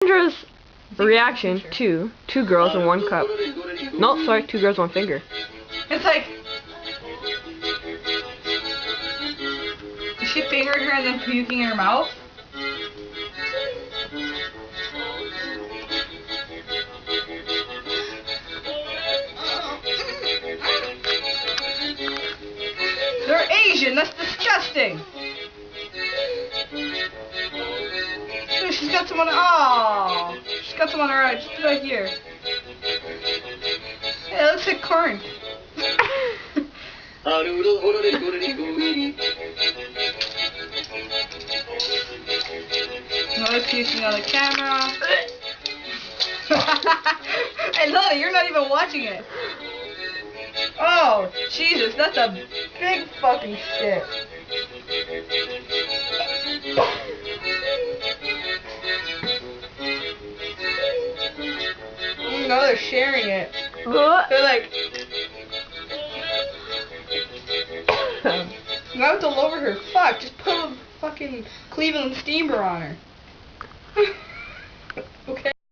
Sandra's reaction to 2 girls and 1 cup. No, sorry, 2 girls, 1 finger. It's like... She fingered her and then puking in her mouth? They're Asian, that's disgusting! Dude, she's got some on her... Oh, she's got some on her eye, just right here. Hey, it looks like corn. Another puking on the camera. Hey, Lily, you're not even watching it. Oh, Jesus, that's a big fucking shit. Now they're sharing it. They're like... Now it's all over her. Fuck, just put a fucking Cleveland steamer on her. Okay.